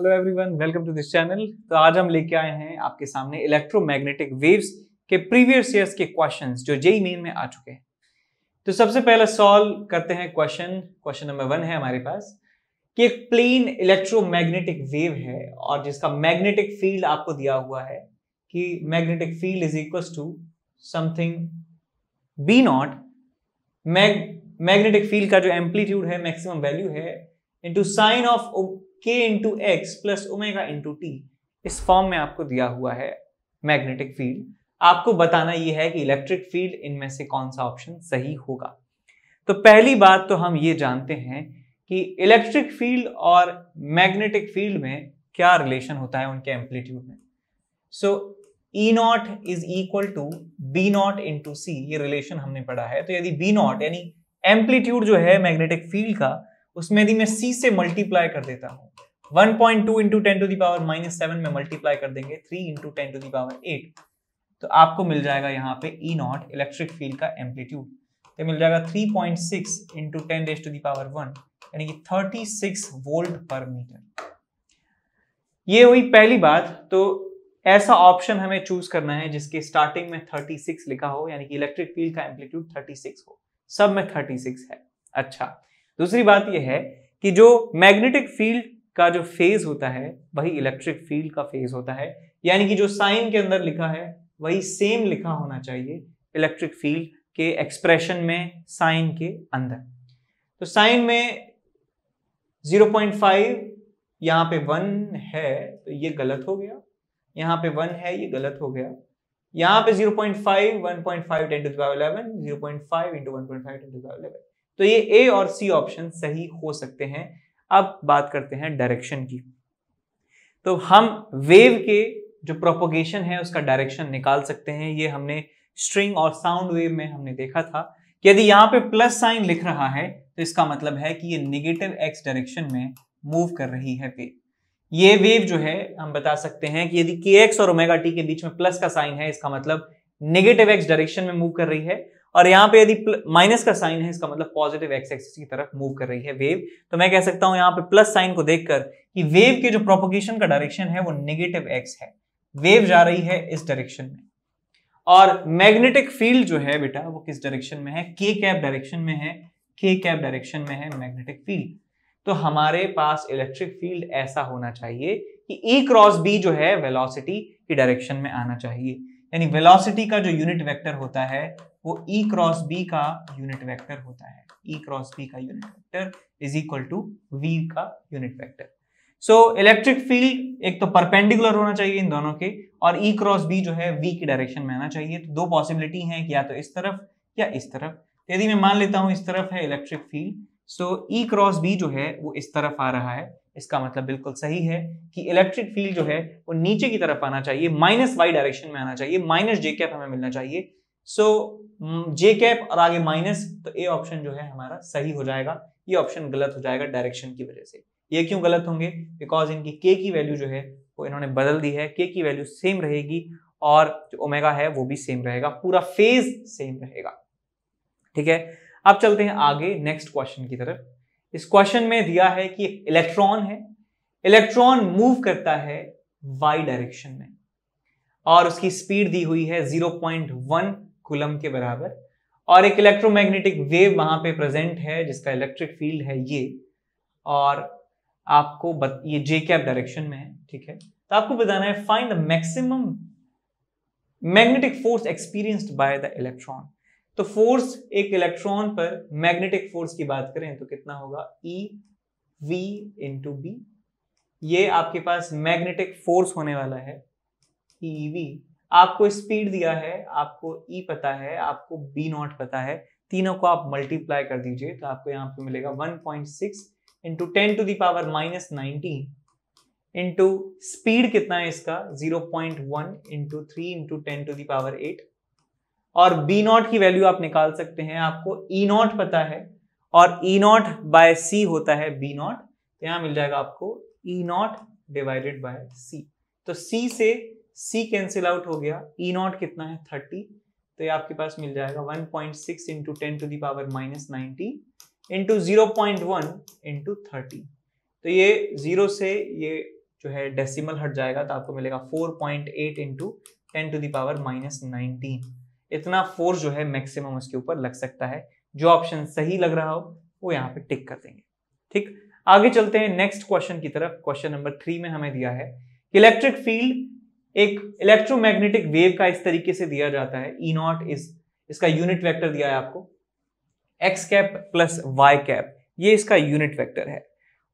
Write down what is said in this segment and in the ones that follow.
Hello everyone, welcome to this channel. तो आज हम लेके आए हैं आपके सामने इलेक्ट्रोमैग्नेटिक वेव्स के प्रीवियस ईयर्स के क्वेश्चंस जो जेईई मेन में आ चुके हैं। तो सबसे पहले सॉल्व करते हैं क्वेश्चन नंबर 1 है हमारे पास कि एक प्लेन इलेक्ट्रोमैग्नेटिक वेव है और जिसका मैग्नेटिक फील्ड आपको दिया हुआ है कि magnetic field is equal to something B naught. Magnetic field का जो एम्पलीट्यूड है, मैक्सिमम वैल्यू है, into sine of k into x plus omega into t. इस फॉर्म में आपको दिया हुआ है मैग्नेटिक फील्ड। आपको बताना यह है कि इलेक्ट्रिक फील्ड इनमें से कौन सा ऑप्शन सही होगा। तो पहली बात तो हम ये जानते हैं कि इलेक्ट्रिक फील्ड और मैग्नेटिक फील्ड में क्या रिलेशन होता है उनके एम्पलीट्यूड में। So E naught is equal to B naught into C, ये रिलेशन हमने पढ़ा है। तो यदि बी नॉट यानी एम्पलीट्यूड जो है मैग्नेटिक फील्ड का, उसमें यदि मैं सी से मल्टीप्लाई कर देता हूं, 1.2 इंटू 10 टू द पावर -7 में मल्टीप्लाई कर देंगे 3 इंटू 10 टू द पावर 8, तो आपको मिल जाएगा यहाँ पे E नॉट इलेक्ट्रिक फील्ड का एम्पलीट्यूड। तो मिल जाएगा 3.6 into 10 raise to the power 1 यानी कि 36 वोल्ट पर मीटर। ये हुई पहली बात। तो ऐसा ऑप्शन हमें चूज करना है जिसके स्टार्टिंग में 36 लिखा हो, यानी कि इलेक्ट्रिक फील्ड का एम्पलीट्यूड 36 हो। सब में 36 है। अच्छा, दूसरी बात यह है कि जो मैग्नेटिक फील्ड का जो फेज होता है वही इलेक्ट्रिक फील्ड का फेज होता है, यानी कि जो साइन के अंदर लिखा है वही सेम लिखा होना चाहिए इलेक्ट्रिक फील्ड के एक्सप्रेशन में, साइन के अंदर। तो साइन में 0.5 यहाँ पे 1 है तो ये गलत हो गया, यहाँ पे 1 है ये गलत हो गया, यहाँ पे 0.5 1.5 10 to the power 11, 0.5 into 1.5 10 to the power 11। तो ये ए और सी ऑप्शन सही हो सकते हैं। अब बात करते हैं डायरेक्शन की। तो हम वेव के जो प्रोपोगेशन है उसका डायरेक्शन निकाल सकते हैं। ये हमने स्ट्रिंग और साउंड वेव में हमने देखा था कि यदि यहाँ पे प्लस साइन लिख रहा है तो इसका मतलब है कि ये नेगेटिव एक्स डायरेक्शन में मूव कर रही है वेव। ये वेव जो है हम बता सकते हैं कि यदि kx और ओमेगा टी के बीच में प्लस का साइन है, इसका मतलब नेगेटिव एक्स डायरेक्शन में मूव कर रही है, और यहाँ पे यदि माइनस का साइन है, इसका मतलब पॉजिटिव एक्स एक्सिस की तरफ मूव कर रही है वेव। तो मैं कह सकता हूं यहाँ पे प्लस साइन को देखकर कि वेव के जो प्रोपोगेशन का डायरेक्शन है वो नेगेटिव एक्स है, वेव जा रही है इस डायरेक्शन में। और मैग्नेटिक फील्ड जो है बेटा वो किस डायरेक्शन में है, के कैप डायरेक्शन में है, के कैप डायरेक्शन में है मैग्नेटिक फील्ड। तो हमारे पास इलेक्ट्रिक फील्ड ऐसा होना चाहिए कि E क्रॉस B जो है वेलोसिटी की डायरेक्शन में आना चाहिए, यानी वेलोसिटी का जो यूनिट वेक्टर होता है वो E क्रॉस B का यूनिट वेक्टर होता है। E क्रॉस B का unit vector is equal to V का unit vector. So electric field एक तो परपेंडिकुलर होना चाहिए इन दोनों के, और E क्रॉस B जो है V की डायरेक्शन में आना चाहिए। तो दो पॉसिबिलिटी है कि या तो इस तरफ या इस तरफ। तो यदि मैं मान लेता हूं इस तरफ है इलेक्ट्रिक फील्ड, सो E क्रॉस B जो है वो इस तरफ आ रहा है, इसका मतलब बिल्कुल सही है कि इलेक्ट्रिक फील्ड जो है वो नीचे की तरफ आना चाहिए, माइनस वाई डायरेक्शन में आना चाहिए, माइनस जे कैप हमें मिलना चाहिए। सो जे कैप और आगे माइनस, तो ए ऑप्शन जो है हमारा सही हो जाएगा। ये ऑप्शन गलत हो जाएगा डायरेक्शन की वजह से। ये क्यों गलत होंगे? बिकॉज इनकी के की वैल्यू जो है वो इन्होंने बदल दी है, के की वैल्यू सेम रहेगी और जो ओमेगा है वो भी सेम रहेगा, पूरा फेज सेम रहेगा। ठीक है, अब चलते हैं आगे नेक्स्ट क्वेश्चन की तरफ। इस क्वेश्चन में दिया है कि इलेक्ट्रॉन है, इलेक्ट्रॉन मूव करता है वाई डायरेक्शन में और उसकी स्पीड दी हुई है 0.1 कूलम के बराबर, और एक इलेक्ट्रोमैग्नेटिक वेव वहां पे प्रेजेंट है जिसका इलेक्ट्रिक फील्ड है ये, और आपको ये जे कैप डायरेक्शन में है। ठीक है, तो आपको बताना है find the maximum magnetic force experienced by the electron. तो फोर्स एक इलेक्ट्रॉन पर मैग्नेटिक फोर्स की बात करें तो कितना होगा, ई वी इंटू बी। ये आपके पास मैग्नेटिक फोर्स होने वाला है ई वी। आपको स्पीड दिया है, आपको ई पता है, आपको बी नॉट पता है, तीनों को आप मल्टीप्लाई कर दीजिए तो आपको यहाँ पे मिलेगा 1.6 into 10 to the power -19 into speed कितना है इसका 0.1 into 3 into 10 to the power 8, और बी नॉट की वैल्यू आप निकाल सकते हैं। आपको ई नॉट पता है और ई नॉट बाय सी होता है बी नॉट, तो यहां मिल जाएगा आपको ई नॉट डिवाइडेड बाय सी। तो सी से सी कैंसिल आउट हो गया, ई नॉट कितना है 30, तो ये आपके पास मिल जाएगा 1.6 into 10 to the power -90 into 0.1 into 30। तो ये 0 से ये जो है डेसिमल हट जाएगा तो आपको मिलेगा 4.8 इंटू 10⁻⁻19। इतना फोर्स जो है मैक्सिमम उसके ऊपर लग सकता है। जो ऑप्शन सही लग रहा हो वो यहाँ पे टिक कर देंगे। ठीक, आगे चलते हैं नेक्स्ट क्वेश्चन की तरफ। क्वेश्चन नंबर 3 में हमें दिया है कि इलेक्ट्रिक फील्ड एक इलेक्ट्रोमैग्नेटिक वेव का इस तरीके से दिया जाता है। ई नॉट इसका यूनिट वेक्टर दिया है आपको, x cap plus y cap, ये इसका यूनिट वेक्टर है।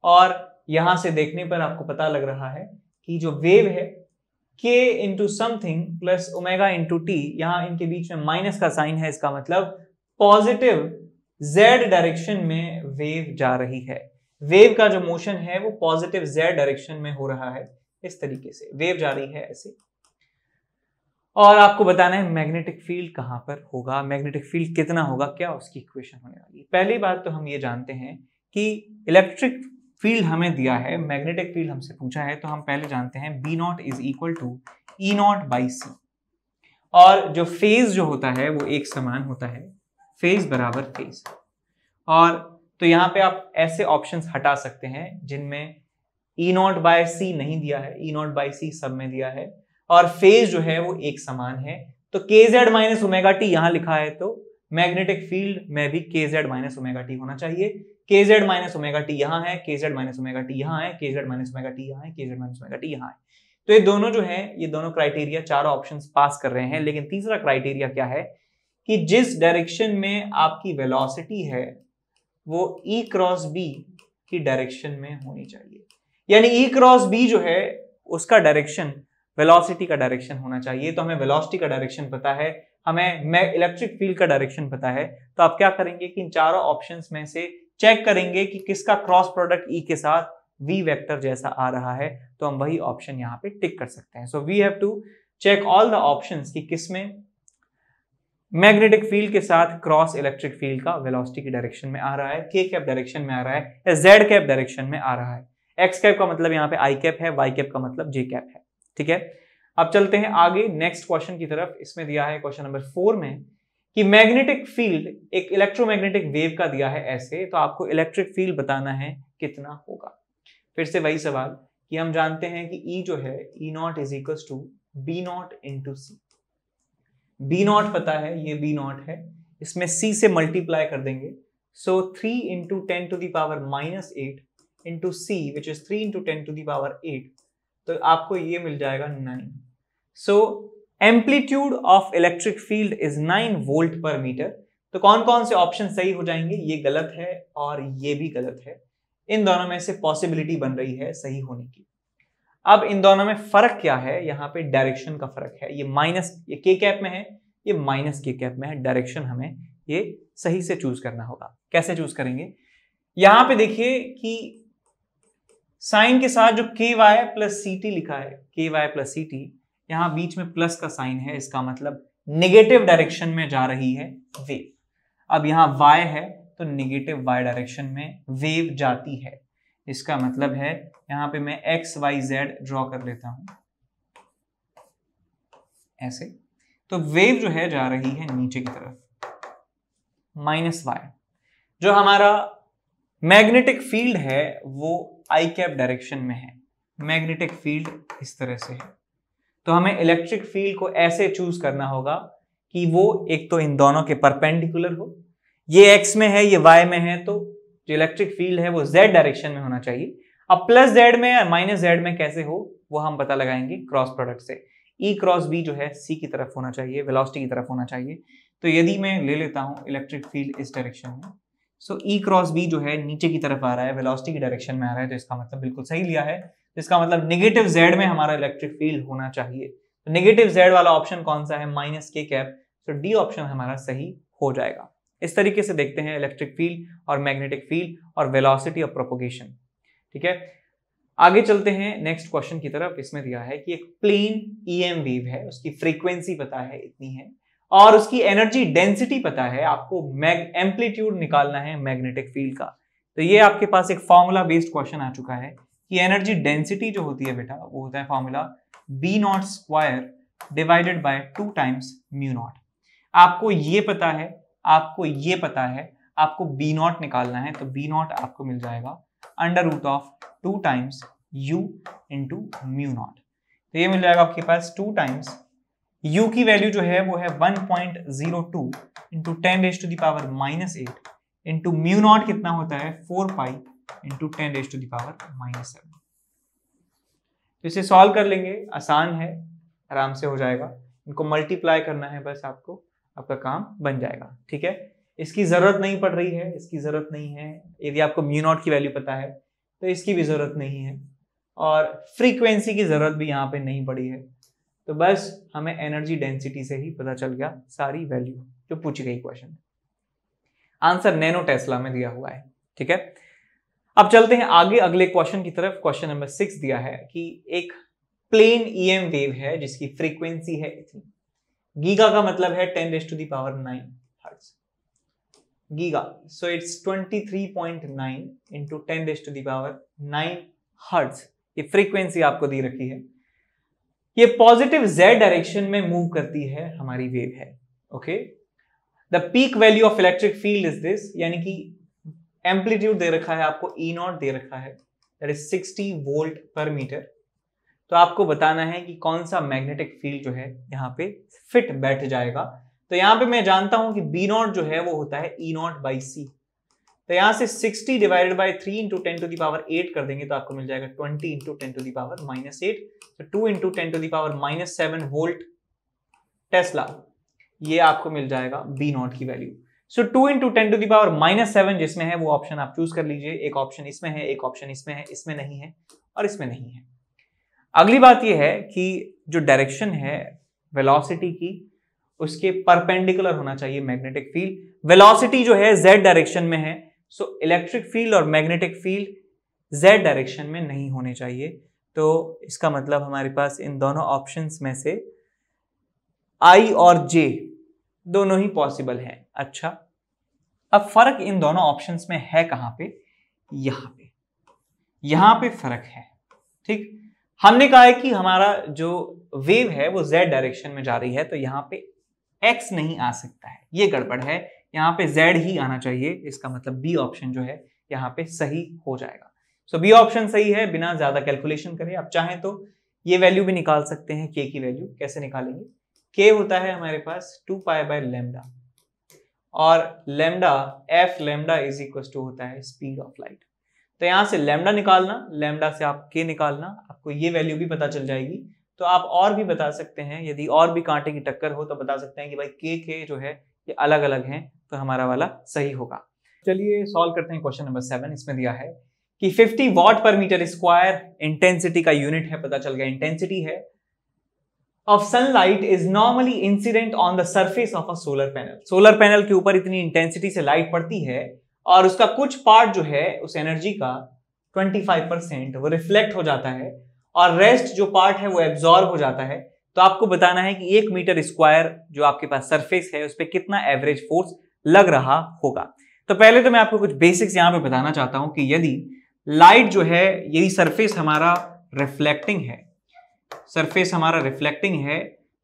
और यहां से देखने पर आपको पता लग रहा है कि जो वेव है k into something plus omega into T, यहां इनके बीच में माइनस का साइन है, इसका मतलब पॉजिटिव z डायरेक्शन में वेव जा रही है। वेव का जो मोशन है वो पॉजिटिव z डायरेक्शन में हो रहा है, इस तरीके से वेव जा रही है ऐसे। और आपको बताना है मैग्नेटिक फील्ड कहां पर होगा, मैग्नेटिक फील्ड कितना होगा, क्या उसकी इक्वेशन होने वाली है। पहली बात तो हम ये जानते हैं कि इलेक्ट्रिक फील्ड हमें दिया है, मैग्नेटिक फील्ड हमसे पूछा है, तो हम पहले जानते हैं B naught is equal to E naught by C. और जो फेज जो होता है वो एक समान होता है, फेज बराबर फेज। और तो यहाँ पे आप ऐसे ऑप्शंस हटा सकते हैं जिनमें ई नॉट बाय सी नहीं दिया है, ई नॉट बाई सी सब में दिया है, और फेज जो है वो एक समान है। तो के जेड माइनस ओमेगा टी यहां लिखा है, तो मैग्नेटिक फील्ड में भी के जेड माइनस ओमेगा टी होना चाहिए। के जेड माइनस ओमेगा टी यहां है, के जेड माइनस ओमेगा टी यहां है, के जेड माइनस ओमेगा टी यहां है, के जेड माइनस ओमेगा टी यहां है। तो ये दोनों जो है, ये दोनों क्राइटेरिया, चारों ऑप्शंस पास कर रहे हैं। लेकिन तीसरा क्राइटेरिया क्या है कि जिस डायरेक्शन में आपकी वेलोसिटी है वो ई क्रॉस बी की डायरेक्शन में होनी चाहिए। यानी ई क्रॉस बी जो है उसका डायरेक्शन वेलोसिटी का डायरेक्शन होना चाहिए। तो हमें वेलोसिटी का डायरेक्शन पता है, हमें इलेक्ट्रिक फील्ड का डायरेक्शन पता है, तो आप क्या करेंगे कि इन चारों ऑप्शंस में से चेक करेंगे कि किसका क्रॉस प्रोडक्ट ई के साथ वी वेक्टर जैसा आ रहा है, तो हम वही ऑप्शन यहाँ पे टिक कर सकते हैं। So we have to check all the options कि किसमें मैग्नेटिक फील्ड के साथ क्रॉस इलेक्ट्रिक फील्ड का वेलोसिटी की डायरेक्शन में आ रहा है, के कैप डायरेक्शन में आ रहा है या जेड कैप डायरेक्शन में आ रहा है। एक्स कैप का मतलब यहाँ पे आई कैप है, वाई कैप का मतलब जे कैप है। ठीक है, अब चलते हैं आगे नेक्स्ट क्वेश्चन की तरफ। इसमें दिया है क्वेश्चन नंबर 4 में कि मैग्नेटिक फील्ड एक इलेक्ट्रोमैग्नेटिक वेव का दिया है ऐसे, तो आपको इलेक्ट्रिक फील्ड बताना है कितना होगा। फिर से वही सवाल कि हम जानते हैं कि E जो है E naught is equal to B naught into C. B naught पता है, ये बी नॉट है, इसमें C से मल्टीप्लाई कर देंगे। So 3 into 10 to the power minus 8 into c which is 3 into 10 to the power 8, तो आपको ये मिल जाएगा 9। So amplitude of electric field is 9 volt per metre. तो कौन कौन से ऑप्शन सही हो जाएंगे, ये गलत है और ये भी गलत है। इन दोनों में से पॉसिबिलिटी बन रही है सही होने की। अब इन दोनों में फर्क क्या है, यहाँ पे डायरेक्शन का फर्क है। ये माइनस, ये के कैप में है, ये माइनस के कैप में है। डायरेक्शन हमें ये सही से चूज करना होगा। कैसे चूज करेंगे, यहां पे देखिए कि साइन के साथ जो के वाई प्लस सी टी लिखा है, के वाई प्लस सी टी, यहां बीच में प्लस का साइन है, इसका मतलब नेगेटिव डायरेक्शन में जा रही है वेव। अब यहां y है तो नेगेटिव y डायरेक्शन में वेव जाती है। इसका मतलब है यहां पे मैं x y z ड्रॉ कर लेता हूं ऐसे, तो वेव जो है जा रही है नीचे की तरफ माइनस y। जो हमारा मैग्नेटिक फील्ड है वो आई कैप डायरेक्शन में है, मैग्नेटिक फील्ड इस तरह से है। तो हमें इलेक्ट्रिक फील्ड को ऐसे चूज करना होगा कि वो एक तो इन दोनों के परपेंडिकुलर हो, ये x में है ये y में है, तो जो इलेक्ट्रिक फील्ड है वो z डायरेक्शन में होना चाहिए। अब प्लस z में या माइनस z में कैसे हो वो हम पता लगाएंगे क्रॉस प्रोडक्ट से। E क्रॉस B जो है C की तरफ होना चाहिए, वेलोसिटी की तरफ होना चाहिए। तो यदि मैं ले लेता हूं इलेक्ट्रिक फील्ड इस डायरेक्शन में, सो E क्रॉस B जो है नीचे की तरफ आ रहा है, वेलोसिटी की डायरेक्शन में आ रहा है, तो इसका मतलब बिल्कुल सही लिया है। तो इसका मतलब नेगेटिव z में हमारा इलेक्ट्रिक फील्ड होना चाहिए। तो नेगेटिव z वाला ऑप्शन कौन सा है, माइनस के कैप, तो डी ऑप्शन हमारा सही हो जाएगा। इस तरीके से देखते हैं इलेक्ट्रिक फील्ड और मैग्नेटिक फील्ड और वेलोसिटी ऑफ प्रोपगेशन। ठीक है, आगे चलते हैं नेक्स्ट क्वेश्चन की तरफ। इसमें दिया है कि एक प्लेन ईएम वेव है, उसकी फ्रीक्वेंसी पता है इतनी है और उसकी एनर्जी डेंसिटी पता है, आपको एम्पलीट्यूड निकालना है मैग्नेटिक फील्ड का। तो ये आपके पास एक फॉर्मूला बेस्ड क्वेश्चन आ चुका है कि एनर्जी डेंसिटी जो होती है बेटा वो होता है formula B naught square divided by 2 times mu naught. आपको ये पता है, आपको ये पता है, आपको बी नॉट निकालना है, तो बी नॉट आपको मिल जाएगा under root of 2 times u into mu naught. तो ये मिल जाएगा आपके पास 2 टाइम्स u की वैल्यू जो है वो है 1.02 इंटू 10⁻⁻8 इंटू म्यू नॉट कितना होता है 4 पाई इंटू 10⁻⁻7। तो इसे सॉल्व कर लेंगे, आसान है, आराम से हो जाएगा। इनको मल्टीप्लाई करना है बस आपको, आपका काम बन जाएगा। ठीक है, इसकी जरूरत नहीं पड़ रही है, इसकी जरूरत नहीं है। यदि आपको म्यू नॉट की वैल्यू पता है तो इसकी भी जरूरत नहीं है, और फ्रीक्वेंसी की जरूरत भी यहाँ पे नहीं पड़ी है। तो बस हमें एनर्जी डेंसिटी से ही पता चल गया सारी वैल्यू जो पूछी गई क्वेश्चन। आंसर नैनो टेस्ला में दिया हुआ है। ठीक है, अब चलते हैं आगे अगले क्वेश्चन की तरफ। क्वेश्चन नंबर 6 दिया है कि एक प्लेन ईएम वेव है जिसकी फ्रीक्वेंसी है इतनी। गीगा का मतलब है 10⁹ hertz. Giga, so it's 23.9 into 10⁹ hertz. ये फ्रीक्वेंसी आपको दी रखी है। ये पॉजिटिव z डायरेक्शन में मूव करती है हमारी वेव है। Okay, the peak value of electric field is this, यानी कि एम्पलीट्यूड दे रखा है आपको, ई नॉट दे रखा है, that is 60 volt per metre. तो आपको बताना है कि कौन सा मैग्नेटिक फील्ड जो है यहाँ पे फिट बैठ जाएगा। तो यहाँ पे मैं जानता हूं कि बी नॉट जो है वो होता है ई नॉट बाई सी। तो यहां से 60 डिवाइडेड बाई 3 इंटू 10⁸ कर देंगे तो आपको मिल जाएगा 20 इंटू 10⁻⁻8। तो 2 इंटू 10⁻⁻7 वोल्ट टेस्ला, ये आपको मिल जाएगा बी नॉट की वैल्यू। सो 2 इंटू 10⁻⁻7 जिसमें है वो ऑप्शन आप चूज कर लीजिए। एक ऑप्शन इसमें है, एक ऑप्शन इसमें है, इसमें नहीं है और इसमें नहीं है। अगली बात यह है कि जो डायरेक्शन है वेलोसिटी की, उसके परपेंडिकुलर होना चाहिए मैग्नेटिक फील्ड। वेलोसिटी जो है z डायरेक्शन में है, सो इलेक्ट्रिक फील्ड और मैग्नेटिक फील्ड z डायरेक्शन में नहीं होने चाहिए। तो इसका मतलब हमारे पास इन दोनों ऑप्शंस में से I और J दोनों ही पॉसिबल है। अच्छा, अब फर्क इन दोनों ऑप्शंस में है कहां पे? यहां पे फर्क है। ठीक, हमने कहा है कि हमारा जो वेव है वो z डायरेक्शन में जा रही है, तो यहां पे x नहीं आ सकता है, ये गड़बड़ है। यहाँ पे z ही आना चाहिए। इसका मतलब बी ऑप्शन जो है यहाँ पे सही हो जाएगा। सो बी ऑप्शन सही है, बिना ज्यादा कैलकुलेशन करे। आप चाहें तो ये वैल्यू भी निकाल सकते हैं, k की वैल्यू। कैसे निकालेंगे? k होता है हमारे पास 2 पाई बाय लैम्डा, और lambda f lambda is equal to होता है स्पीड ऑफ लाइट। तो यहां से लैम्डा निकालना, लैम्डा से आप k निकालना, आपको ये वैल्यू भी पता चल जाएगी। तो आप और भी बता सकते हैं, यदि और भी कांटे की टक्कर हो तो बता सकते हैं कि भाई k जो है ये अलग अलग हैं, तो हमारा वाला सही होगा। चलिए सॉल्व करते हैं क्वेश्चन नंबर 7। इसमें दिया है कि 50 वॉट पर मीटर स्क्वायर इंटेंसिटी का यूनिट है, पता चल गया इंटेंसिटी है, of sunlight is normally incident on the surface of a solar panel. Solar panel के ऊपर इतनी इंटेंसिटी से लाइट पड़ती है और उसका कुछ पार्ट जो है उस एनर्जी का 25% वो रिफ्लेक्ट हो जाता है और रेस्ट जो पार्ट है वो एब्जॉर्ब हो जाता है। तो आपको बताना है कि 1 मीटर स्क्वायर जो आपके पास सरफेस है उस पर कितना एवरेज फोर्स लग रहा होगा। तो पहले तो मैं आपको कुछ बेसिक्स यहां पे बताना चाहता हूं कि यदि लाइट जो है, यदि सरफेस हमारा रिफ्लेक्टिंग है, सरफेस हमारा रिफ्लेक्टिंग है,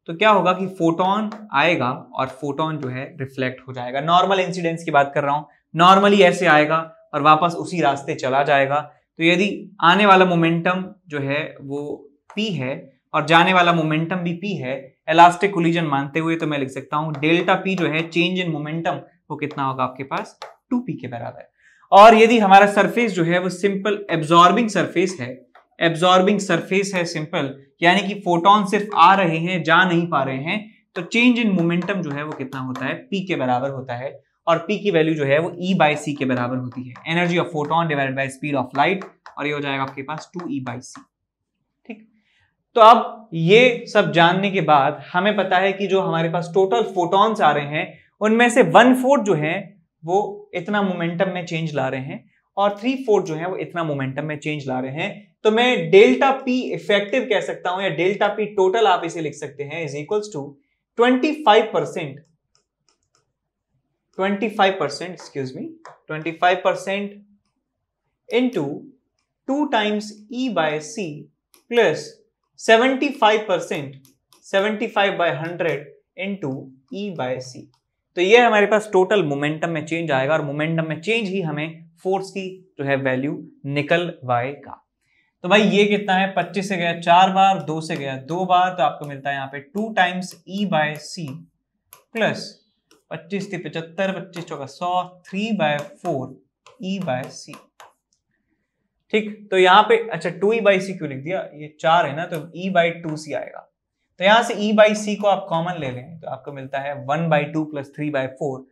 तो क्या होगा कि फोटोन आएगा और फोटोन जो है रिफ्लेक्ट हो जाएगा। नॉर्मल इंसिडेंस की बात कर रहा हूं, नॉर्मली ऐसे आएगा और वापस उसी रास्ते चला जाएगा। तो यदि आने वाला मोमेंटम जो है वो p है और जाने वाला मोमेंटम भी p है, इलास्टिक कोलिजन मानते हुए, तो मैं लिख सकता हूं डेल्टा p जो है चेंज इन मोमेंटम वो कितना होगा आपके पास 2p के बराबर। और यदि हमारा सरफेस जो है वो सिंपल एब्जॉर्बिंग सरफेस है, एब्जॉर्बिंग सरफेस है सिंपल, यानी कि फोटोन सिर्फ आ रहे हैं, जा नहीं पा रहे हैं, तो चेंज इन मोमेंटम जो है वो कितना होता है p के बराबर होता है। और p की वैल्यू जो है वो e बाई c के बराबर होती है, energy of photon divided by speed of light, और ये हो जाएगा आपके पास 2e बाई c। ठीक, तो अब ये सब जानने के बाद हमें पता है कि जो हमारे पास टोटल फोटॉन्स आ रहे हैं उनमें से 1/4 जो है वो इतना मोमेंटम में चेंज ला रहे हैं और 3/4 जो है वो इतना मोमेंटम में चेंज ला रहे हैं। तो मैं डेल्टा p इफेक्टिव कह सकता हूं या डेल्टा p टोटल आप इसे लिख सकते हैं is equals to 25% into 2 times e by c plus 75/100 into e by c। तो ये हमारे पास टोटल मोमेंटम में चेंज आएगा और मोमेंटम में चेंज ही हमें फोर्स की जो है वैल्यू निकलवाएगा। तो भाई ये कितना है, 25 से गया 4 बार, 2 से गया 2 बार, तो आपको मिलता है यहाँ पे 2 टाइम्स E/c प्लस 25 थी 75, 25 चौका 100, 3/4 E/c। ठीक, तो यहाँ पे अच्छा 2E/c क्यों लिख दिया, ये 4 है ना, तो E/2c आएगा। तो यहां से E/c को आप कॉमन ले लें तो आपको मिलता है 1/2 प्लस 3/4,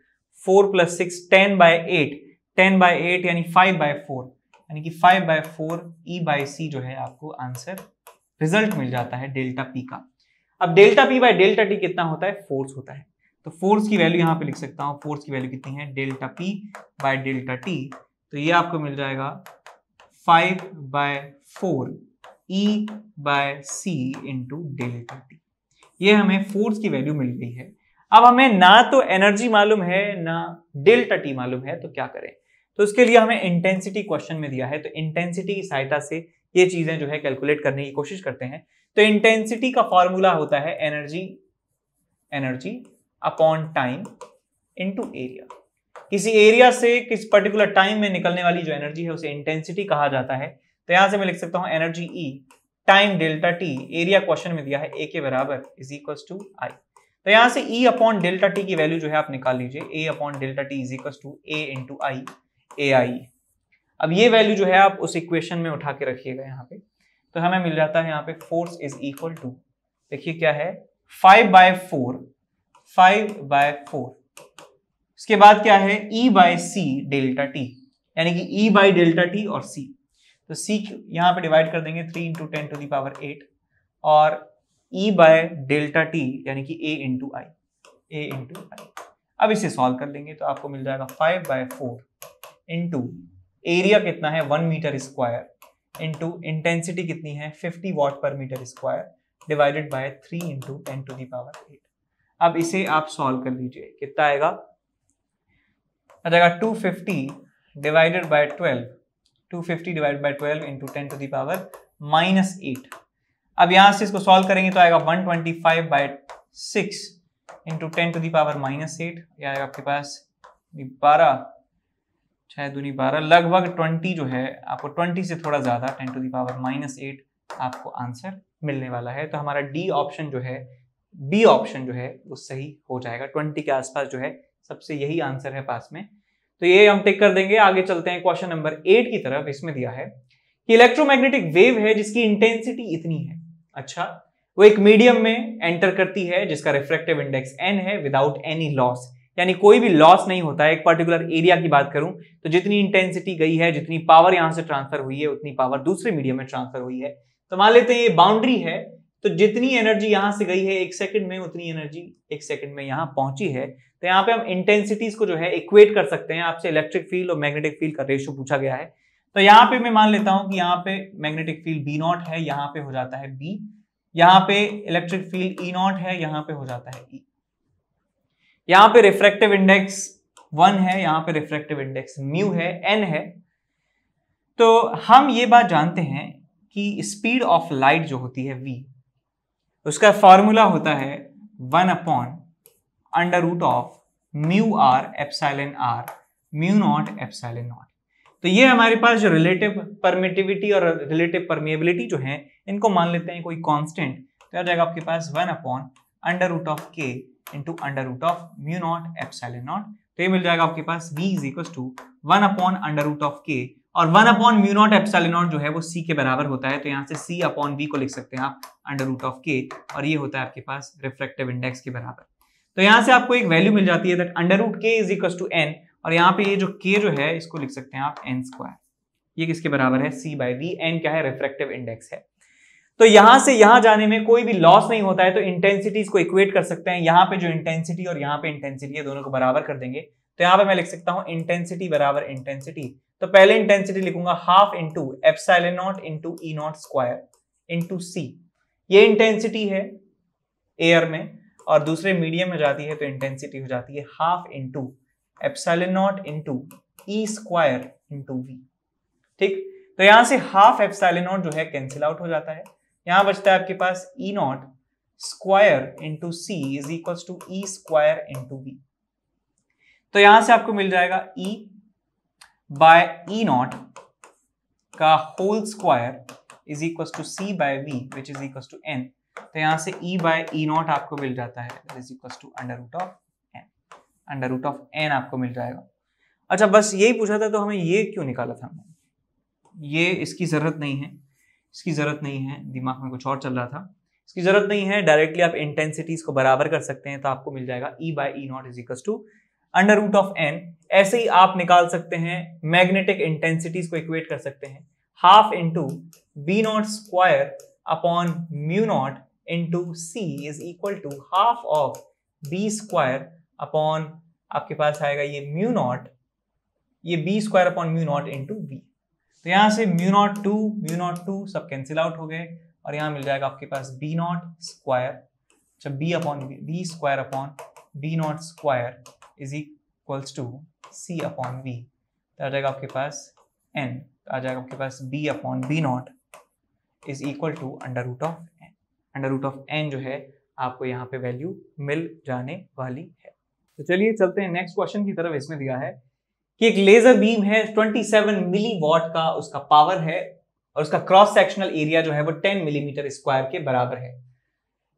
4 प्लस 6 10/8, 10/8 यानी 5/4, यानी कि 5/4 E/c जो है आपको आंसर रिजल्ट मिल जाता है डेल्टा पी का। अब delta P by delta T कितना होता है, फोर्स होता है। तो फोर्स की वैल्यू यहां पे लिख सकता हूं, फोर्स की वैल्यू कितनी है, delta P by delta T, तो ये आपको मिल जाएगा 5/4 E/c इंटू डेल्टा टी। ये हमें फोर्स की वैल्यू मिल गई है। अब हमें ना तो एनर्जी मालूम है ना डेल्टा टी मालूम है, तो क्या करें, तो उसके लिए हमें इंटेंसिटी क्वेश्चन में दिया है, तो इंटेंसिटी की सहायता से ये चीजें जो है कैलकुलेट करने की कोशिश करते हैं। तो इंटेंसिटी का फॉर्मूला होता है energy upon time into area. किसी एरिया से किस पर्टिकुलर टाइम में निकलने वाली जो एनर्जी है उसे इंटेंसिटी कहा जाता है। तो यहां से मैं लिख सकता हूं energy E time delta T, area question में दिया है A के बराबर इज इक्वल टू I। तो यहां से E अपॉन डेल्टा टी की वैल्यू जो है आप निकाल लीजिए, A upon delta t is equal to A into I AI। अब ये वैल्यू जो है आप उस इक्वेशन में उठा के रखिएगा यहाँ पे, तो हमें मिल जाता है यहाँ पे फोर्स इज इक्वल टू, देखिए क्या है 5/4, इसके बाद क्या है E/c डेल्टा टी, यानी कि E/डेल्टा और C। तो C यहाँ पे डिवाइड कर देंगे 3 × 10⁸ और E/डेल्टा टी यानी कि A इंटू I। अब इसे सॉल्व कर लेंगे तो आपको मिल जाएगा 5/4 इंटू एरिया कितना है 1 मीटर स्क्वायर इंटू इंटेंसिटी कितनी है 50 वॉट पर मीटर स्क्वायर डिवाइडेड बाय 3 × 10⁸। अब इसे आप सॉल्व कर लीजिए, कितना आएगा, आ जाएगा 250 divided by 12, 250 divided by 12 into 10⁻⁻8। अब यहां से इसको सॉल्व करेंगे तो आएगा 125/6 इंटू 10⁻⁻8, यह आएगा आपके पास 12, 6 दूनी 12, लगभग 20 जो है आपको 20 से थोड़ा ज्यादा 10⁻⁻8 आपको आंसर मिलने वाला है। तो हमारा डी ऑप्शन जो है, बी ऑप्शन जो है वो सही हो जाएगा। 20 के आसपास जो है सबसे यही आंसर है पास में, तो ये हम टिक कर देंगे। आगे चलते हैं क्वेश्चन नंबर 8 की तरफ। इसमें दिया है कि इलेक्ट्रोमैग्नेटिक वेव है जिसकी इंटेंसिटी इतनी है, अच्छा वो एक मीडियम में एंटर करती है जिसका रिफ्रैक्टिव इंडेक्स n है विदाउट एनी लॉस, यानी कोई भी लॉस नहीं होता है। एक पर्टिकुलर एरिया की बात करूं तो जितनी इंटेंसिटी गई है, जितनी पावर यहां से ट्रांसफर हुई है, उतनी पावर दूसरे मीडियम में ट्रांसफर हुई है। तो मान लेते हैं ये बाउंड्री है, तो जितनी एनर्जी यहां से गई है 1 सेकंड में, उतनी एनर्जी 1 सेकंड में यहां पहुंची है। तो यहाँ पे हम इंटेंसिटीज को जो है इक्वेट कर सकते हैं। आपसे इलेक्ट्रिक फील्ड और मैग्नेटिक फील्ड का रेशियो पूछा गया है, तो यहाँ पे मैं मान लेता हूं कि यहाँ पे मैग्नेटिक फील्ड B0 है, यहाँ पे हो जाता है B, यहाँ पे इलेक्ट्रिक फील्ड E0 है, यहाँ पे हो जाता है E। यहाँ पे रिफ्रैक्टिव इंडेक्स 1 है, यहाँ पे रिफ्रैक्टिव इंडेक्स म्यू है, n है। तो हम ये बात जानते हैं कि स्पीड ऑफ लाइट जो होती है v, उसका फॉर्मूला होता है 1/√ऑफ mu r epsilon r mu naught epsilon naught. तो ये हमारे पास जो रिलेटिव परमिटिविटी और रिलेटिव परमिएबिलिटी जो है, इनको मान लेते हैं कोई कांस्टेंट। तो आ जाएगा आपके पास 1/√ऑफ k इंटू √ऑफ म्यू नॉट एप्सिलॉन नॉट। तो ये मिल जाएगा आपके पास v इज इक्वल टू 1/√ऑफ k, और 1/म्यू नॉट एप्सिलॉन नॉट जो है वो c के बराबर होता है। तो यहाँ से c अपॉन v को लिख सकते हैं आप √ऑफ k, और ये होता है आपके पास रिफ्रैक्टिव इंडेक्स के बराबर। तो यहाँ से आपको एक वैल्यू मिल जाती है that √k is equal to n, और यहाँ पे ये जो k जो है इसको लिख सकते हैं आप n²। ये किसके बराबर है, c/v। n क्या है, रिफ्रैक्टिव इंडेक्स है। तो यहां से यहां जाने में कोई भी लॉस नहीं होता है, तो इंटेंसिटीज को इक्वेट कर सकते हैं। यहाँ पे जो इंटेंसिटी और यहाँ पे इंटेंसिटी है, दोनों को बराबर कर देंगे। तो यहाँ पे मैं लिख सकता हूं इंटेंसिटी बराबर इंटेंसिटी। तो पहले इंटेंसिटी लिखूंगा half into epsilon naught into E0² into c। ये इंटेंसिटी है एयर में, और दूसरे मीडियम में जाती है तो इंटेंसिटी हो जाती है half into epsilon naught into E² into v। ठीक, तो यहां से हाफ एप्सिलॉन नॉट जो है कैंसिल आउट हो जाता है। यहां बचता है आपके पास E0² into c is equal to E² into v। तो यहां से आपको मिल जाएगा E/E0 का whole square is equal to c by v which is equal to n, तो यहाँ से e बाय ई नॉट आपको मिल जाता है, that is equal to under root of n आपको मिल जाएगा। अच्छा, बस यही पूछा था, तो हमें ये क्यों निकाला था हमने? ये इसकी जरूरत नहीं है, इसकी जरूरत नहीं है, दिमाग में कुछ और चल रहा था, इसकी जरूरत नहीं है। डायरेक्टली आप इंटेंसिटीज को बराबर कर सकते हैं, तो आपको मिल जाएगा e by E naught is equal to under root of n. ऐसे ही आप निकाल सकते हैं मैग्नेटिक इंटेंसिटीज को इक्वेट कर सकते हैं, half into B naught square upon mu naught into c is equal to half of B square upon आपके पास आएगा ये म्यू नॉट, ये B square upon mu naught into v. तो यहां से म्यू नॉट टू सब कैंसिल आउट हो गए और यहां मिल जाएगा आपके पास बी नॉट स्क्वायर, अच्छा B square upon B naught square is equals to c upon v, तो आ जाएगा आपके पास n, आ जाएगा आपके पास b upon B naught is equal to under root of n। Under root of n जो है आपको यहाँ पे वैल्यू मिल जाने वाली है। तो चलिए चलते हैं नेक्स्ट क्वेश्चन की तरफ। इसमें दिया है कि एक लेजर बीम है 27 मिली वॉट का उसका पावर है और उसका क्रॉस सेक्शनल एरिया जो है वो 10 मिलीमीटर स्क्वायर के बराबर है।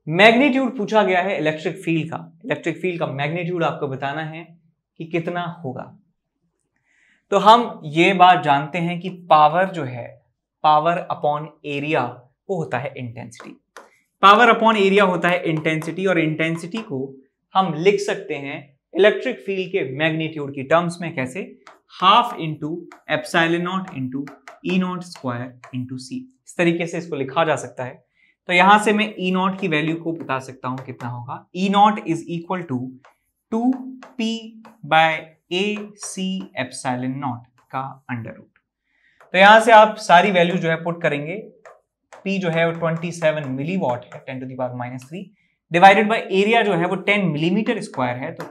मैग्नीट्यूड पूछा गया है इलेक्ट्रिक फील्ड का, इलेक्ट्रिक फील्ड का मैग्नीट्यूड आपको बताना है कि कितना होगा। तो हम ये बात जानते हैं कि पावर जो है, पावर अपॉन एरिया वो होता है इंटेंसिटी, पावर अपॉन एरिया होता है इंटेंसिटी, और इंटेंसिटी को हम लिख सकते हैं इलेक्ट्रिक फील्ड के मैग्नीट्यूड की टर्म्स में, कैसे? Half into epsilon naught into E naught square into c, इस तरीके से इसको लिखा जा सकता है। तो यहां से मैं ई नॉट की वैल्यू को बता सकता हूं कितना होगा। E naught is equal to 2p by a c epsilon naught का अंडर रूट। तो यहां से आप सारी वैल्यू जो है पुट करेंगे, p जो है वो 27 मिली वॉट है 10 to the power -3, divided by area जो है वो 10 मिलीमीटर स्क्वायर है, तो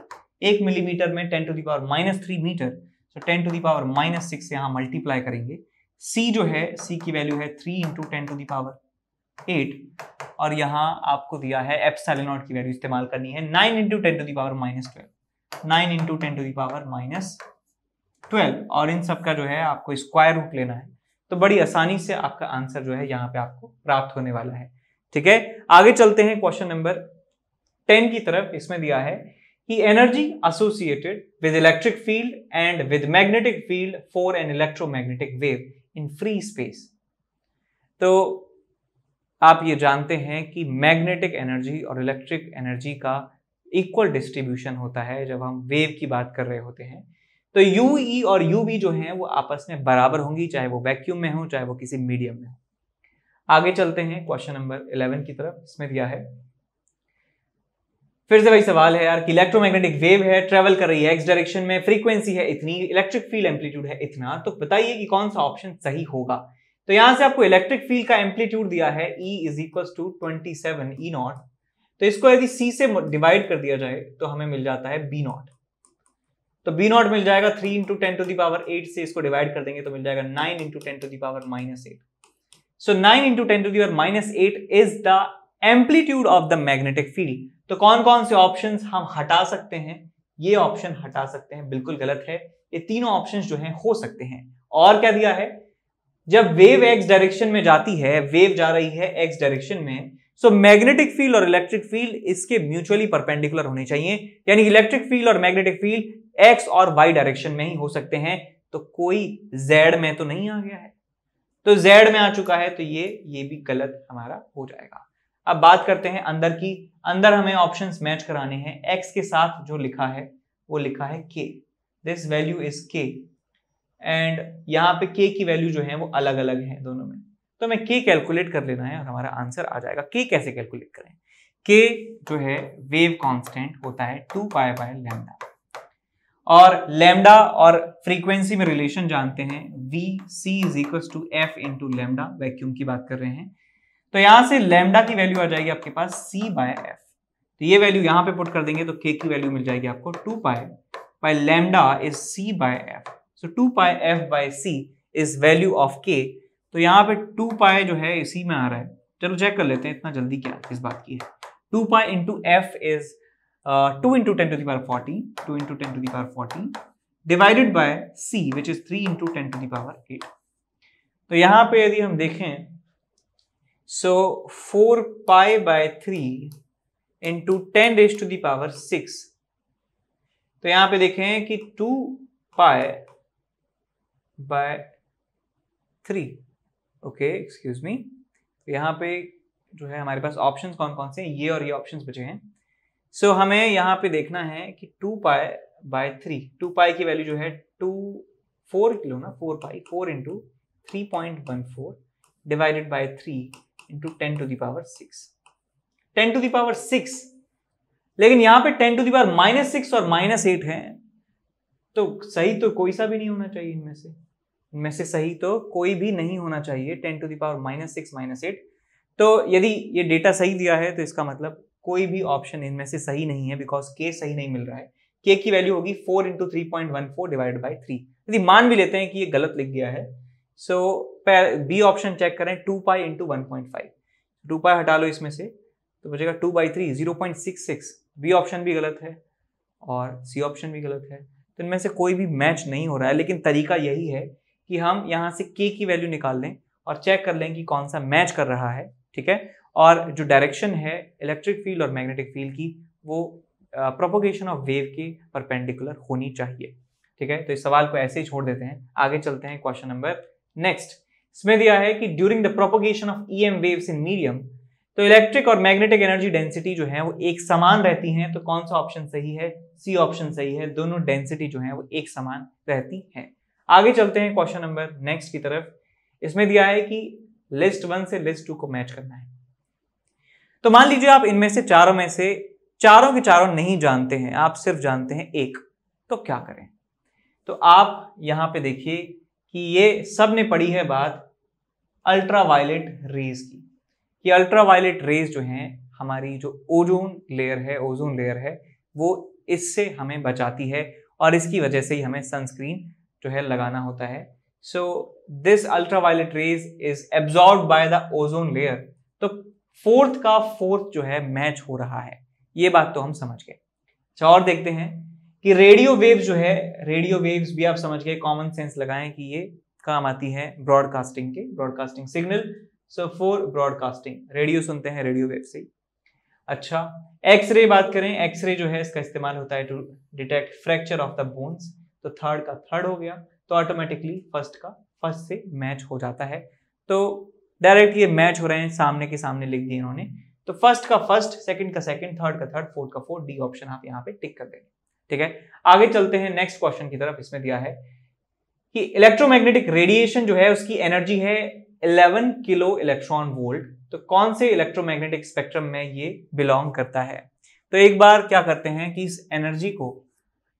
1 मिलीमीटर में 10 टू द पावर -3 मीटर, तो 10 टू द पावर -6 यहां मल्टीप्लाई करेंगे। c जो है, c की वैल्यू है 3 इंटू 10 टू द पावर 8, और यहां आपको दिया है एप्सिलॉन नॉट की वैल्यू इस्तेमाल करनी है 9 into 10 to the power -12, 9 into 10 to the power -12, और इन सब का जो है आपको स्क्वायर रूट लेना है। तो बड़ी आसानी से आपका आंसर जो है यहाँ पे आपको प्राप्त होने वाला है। ठीक है, आगे चलते हैं क्वेश्चन नंबर 10 की तरफ। इसमें दिया है कि energy associated with electric field and with magnetic field for an electromagnetic wave in free space. तो आप ये जानते हैं कि मैग्नेटिक एनर्जी और इलेक्ट्रिक एनर्जी का इक्वल डिस्ट्रीब्यूशन होता है जब हम वेव की बात कर रहे होते हैं। तो UE और UV जो हैं वो आपस में बराबर होंगी, चाहे वो वैक्यूम में हो चाहे वो किसी मीडियम में हो। आगे चलते हैं क्वेश्चन नंबर 11 की तरफ। इसमें दिया है, फिर से वही सवाल है यार, कि इलेक्ट्रोमैग्नेटिक वेव है, ट्रेवल कर रही है x डायरेक्शन में, फ्रीक्वेंसी है इतनी, इलेक्ट्रिक फील्ड एम्पलीट्यूड है इतना, तो बताइए कि कौन सा ऑप्शन सही होगा। तो यहां से आपको इलेक्ट्रिक फील्ड का एम्पलीट्यूड दिया है E is equal to 27 E naught, तो इसको यदि C से डिवाइड कर दिया जाए तो हमें मिल जाता है B नॉट। तो B नॉट मिल जाएगा 3 इंटू 10 टू द पावर 8 से इसको डिवाइड कर देंगे तो मिल जाएगा 9 into 10 to the power -8। So 9 into 10 to the power -8 is the amplitude of the magnetic field. तो कौन कौन से ऑप्शंस हम हटा सकते हैं? ये ऑप्शन हटा सकते हैं, बिल्कुल गलत है। ये तीनों ऑप्शंस जो हैं हो सकते हैं। और क्या दिया है, जब वेव x डायरेक्शन में जाती है, वेव जा रही है x डायरेक्शन में, सो मैग्नेटिक फील्ड और इलेक्ट्रिक फील्ड इसके म्यूचुअली परपेंडिकुलर होने चाहिए, यानी इलेक्ट्रिक फील्ड और मैग्नेटिक फील्ड x और y डायरेक्शन में ही हो सकते हैं। तो कोई z में तो नहीं आ गया है, तो z में आ चुका है, तो ये भी गलत हमारा हो जाएगा। अब बात करते हैं अंदर की। अंदर हमें ऑप्शंस मैच कराने हैं। x के साथ जो लिखा है वो लिखा है k, this value is k, and यहाँ पे k की वैल्यू जो है वो अलग अलग है दोनों में, तो हमें k कैलकुलेट कर लेना है और हमारा आंसर आ जाएगा। k कैसे कैलकुलेट करें? k जो है वेव कांस्टेंट होता है 2 पाई बाय लैम्डा, और लैम्डा और फ्रीक्वेंसी में रिलेशन जानते हैं, vc is equal to f into lambda, vacuum की बात कर रहे हैं। तो यहां से लैम्डा की वैल्यू आ जाएगी आपके पास c बाय f, तो ये वैल्यू यहां पे पुट कर देंगे तो k की वैल्यू मिल जाएगी आपको 2 pi by lambda is c by f। So 2 pi f by c is value of k। तो यहाँ पे 2 पाई जो है इसी में आ रहा है, चलो चेक कर लेते हैं, इतना जल्दी क्या किस बात की है। 2 pi into f is 2 into 10 to the power 40, 2 into 10 to the power 40 divided by c which is 3 into 10 to the power 8। तो यहाँ पे यदि हम देखें सो 4 पाई बाय 3 इंटू 10⁻⁶। तो यहां पे देखें कि 2 pi bye 3, okay excuse me, यहां पे जो है हमारे पास ऑप्शंस कौन कौन से हैं, ये और ये ऑप्शंस बचे हैं। सो हमें यहाँ पे देखना है कि 2 पाई बाय 3, 2 पाई की वैल्यू जो है 4 किलो ना, 4 पाई, 4 इंटू 3.14 डिवाइडेड बाय 3 इंटू 10⁻⁶, 10⁻⁶। लेकिन यहाँ पे 10⁻⁻6 और -8 है, तो सही तो कोई सा भी नहीं होना चाहिए इनमें से सही तो कोई भी नहीं होना चाहिए 10⁻⁻6 -8। तो यदि ये डेटा सही दिया है तो इसका मतलब कोई भी ऑप्शन इनमें से सही नहीं है, बिकॉज के सही नहीं मिल रहा है। के की वैल्यू होगी 4 इंटू 3.14 डिवाइडेड बाई 3। यदि मान भी लेते हैं कि ये गलत लिख गया है, सो बी ऑप्शन चेक करें, 2 पाई इंटू 1.5, 2 पाई हटा लो इसमें से तो बचेगा 2/3 0.66। बी ऑप्शन भी गलत है और सी ऑप्शन भी गलत है, तो इनमें से कोई भी मैच नहीं हो रहा है। लेकिन तरीका यही है कि हम यहाँ से के की वैल्यू निकाल लें और चेक कर लें कि कौन सा मैच कर रहा है, ठीक है। और जो डायरेक्शन है इलेक्ट्रिक फील्ड और मैग्नेटिक फील्ड की, वो प्रोपोगेशन ऑफ वेव के परपेंडिकुलर होनी चाहिए, ठीक है। तो इस सवाल को ऐसे ही छोड़ देते हैं, आगे चलते हैं क्वेश्चन नंबर नेक्स्ट। इसमें दिया है कि during the propagation of EM waves in medium, तो इलेक्ट्रिक और मैग्नेटिक एनर्जी डेंसिटी जो है वो एक समान रहती हैं। तो कौन सा ऑप्शन सही है? सी ऑप्शन सही है, दोनों डेंसिटी जो है वो एक समान रहती हैं। आगे चलते हैं क्वेश्चन नंबर नेक्स्ट की तरफ। इसमें दिया है कि लिस्ट 1 से लिस्ट 2 को मैच करना है। तो मान लीजिए आप इनमें से चारों में से चारों के चारों नहीं जानते हैं, आप सिर्फ जानते हैं एक, तो क्या करें? तो आप यहां पे देखिए कि ये सब ने पढ़ी है बात अल्ट्रावायलेट रेज की, कि अल्ट्रावायलेट रेज जो हैं हमारी जो ओजोन लेयर है वो इससे हमें बचाती है और इसकी वजह से ही हमें सनस्क्रीन जो है लगाना होता है। So this ultraviolet rays is absorbed by the ozone layer. तो फोर्थ का फोर्थ जो है मैच हो रहा है, ये बात तो हम समझ गए। अच्छा, और देखते हैं कि रेडियो वेव्स जो है, रेडियो वेव्स भी आप समझ गए, कॉमन सेंस लगाएं कि ये काम आती है ब्रॉडकास्टिंग के, broadcasting signal. So for broadcasting, radio सुनते हैं रेडियो वेव से। अच्छा, एक्सरे बात करें, एक्सरे जो है इसका इस्तेमाल होता है to detect fracture of the bones. तो थर्ड का थर्ड हो गया, तो ऑटोमेटिकली फर्स्ट का फर्स्ट से मैच हो जाता है। तो डायरेक्ट ये मैच हो रहे हैं, सामने के सामने लिख दिए इन्होंने। तो फर्स्ट का फर्स्ट, सेकंड का सेकंड, थर्ड का थर्ड, फोर्थ का फोर्थ, डी ऑप्शन आप यहाँ पे टिक कर देंगे, ठीक है। आगे चलते हैं नेक्स्ट क्वेश्चन की तरफ। इसमें दिया है कि इलेक्ट्रोमैग्नेटिक रेडिएशन जो है उसकी एनर्जी है 11 किलो इलेक्ट्रॉन वोल्ट। तो कौन से इलेक्ट्रोमैग्नेटिक स्पेक्ट्रम में ये बिलोंग करता है? तो एक बार क्या करते हैं कि इस एनर्जी को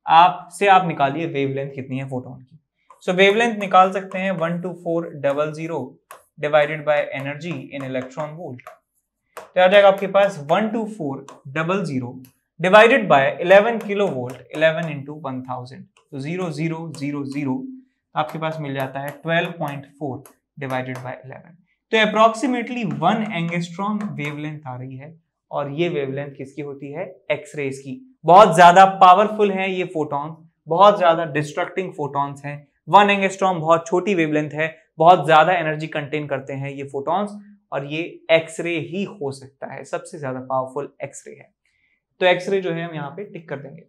आप निकालिए वेवलेंथ कितनी है फोटोन की। सो वेवलेंथ निकाल सकते हैं 12400 divided by energy in electron volt. तो आ जाएगा आपके पास 12400 divided by 11 kilo volt, 11 into 1000, तो 0000 आपके पास मिल जाता है 12.4 डिवाइडेड बाय 11। तो अप्रोक्सीमेटली 1 एंगस्ट्रॉम वेवलेंथ आ रही है, और ये वेवलेंथ किसकी होती है? एक्सरेज की। बहुत ज्यादा पावरफुल है ये फोटॉन, बहुत ज्यादा डिस्ट्रक्टिंग फोटॉन्स हैं। 1 एंगस्ट्रॉम बहुत छोटी वेवलेंथ है, बहुत ज्यादा एनर्जी कंटेन करते हैं ये फोटॉन्स, और ये एक्सरे ही हो सकता है, सबसे ज्यादा पावरफुल एक्सरे है। तो एक्सरे जो है हम यहाँ पे टिक कर देंगे।